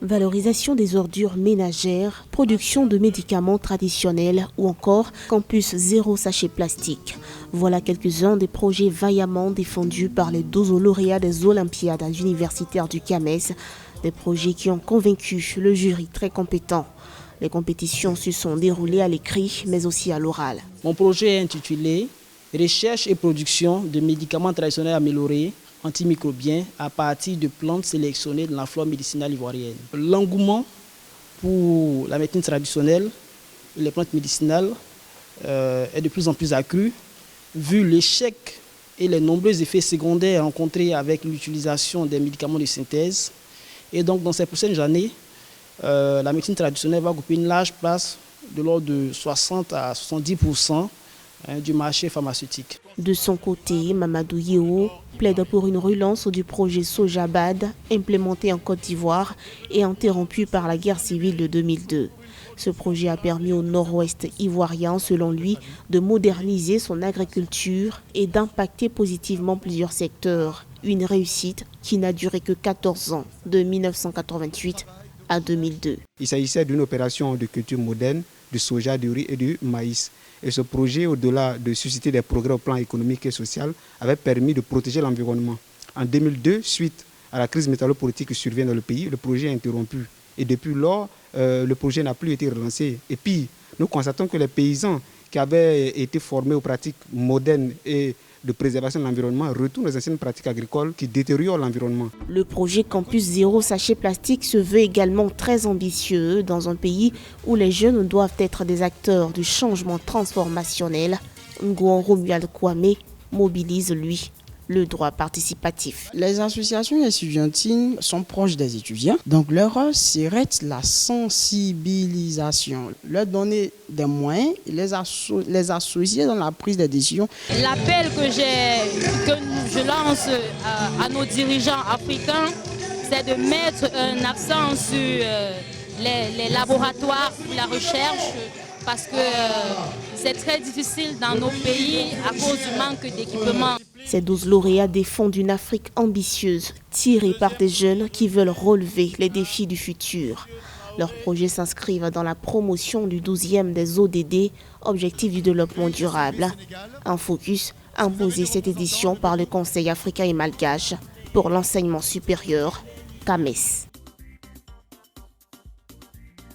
Valorisation des ordures ménagères, production de médicaments traditionnels ou encore campus zéro sachet plastique. Voilà quelques-uns des projets vaillamment défendus par les 12 lauréats des Olympiades universitaires du CAMES, des projets qui ont convaincu le jury très compétent. Les compétitions se sont déroulées à l'écrit mais aussi à l'oral. Mon projet est intitulé « Recherche et production de médicaments traditionnels améliorés antimicrobiens à partir de plantes sélectionnées de la flore médicinale ivoirienne ». L'engouement pour la médecine traditionnelle, les plantes médicinales, est de plus en plus accru, vu l'échec et les nombreux effets secondaires rencontrés avec l'utilisation des médicaments de synthèse. Et donc, dans ces prochaines années, la médecine traditionnelle va occuper une large place de l'ordre de 60 à 70% du marché pharmaceutique. De son côté, Mamadou Yeo plaide pour une relance du projet Sojabad implémenté en Côte d'Ivoire et interrompu par la guerre civile de 2002. Ce projet a permis au nord-ouest ivoirien, selon lui, de moderniser son agriculture et d'impacter positivement plusieurs secteurs. Une réussite qui n'a duré que 14 ans, de 1988 à 2002. Il s'agissait d'une opération de culture moderne, de soja, de riz et de maïs. Et ce projet, au-delà de susciter des progrès au plan économique et social, avait permis de protéger l'environnement. En 2002, suite à la crise métallopolitique qui survient dans le pays, le projet est interrompu. Et depuis lors, le projet n'a plus été relancé. Et puis, nous constatons que les paysans qui avaient été formés aux pratiques modernes et de préservation de l'environnement retournent aux anciennes pratiques agricoles qui détériorent l'environnement. Le projet Campus Zéro Sachet Plastique se veut également très ambitieux dans un pays où les jeunes doivent être des acteurs du changement transformationnel. Ngouan Romuald Kwame mobilise, lui, le droit participatif. Les associations étudiantines sont proches des étudiants, donc leur rôle serait la sensibilisation, leur donner des moyens, les associer dans la prise de décision. L'appel que je lance à nos dirigeants africains, c'est de mettre un accent sur les laboratoires, la recherche, parce que c'est très difficile dans nos pays à cause du manque d'équipement. Ces 12 lauréats défendent une Afrique ambitieuse, tirée par des jeunes qui veulent relever les défis du futur. Leurs projets s'inscrivent dans la promotion du 12e des ODD, Objectifs du développement durable. Un focus imposé cette édition par le Conseil africain et malgache pour l'enseignement supérieur, CAMES.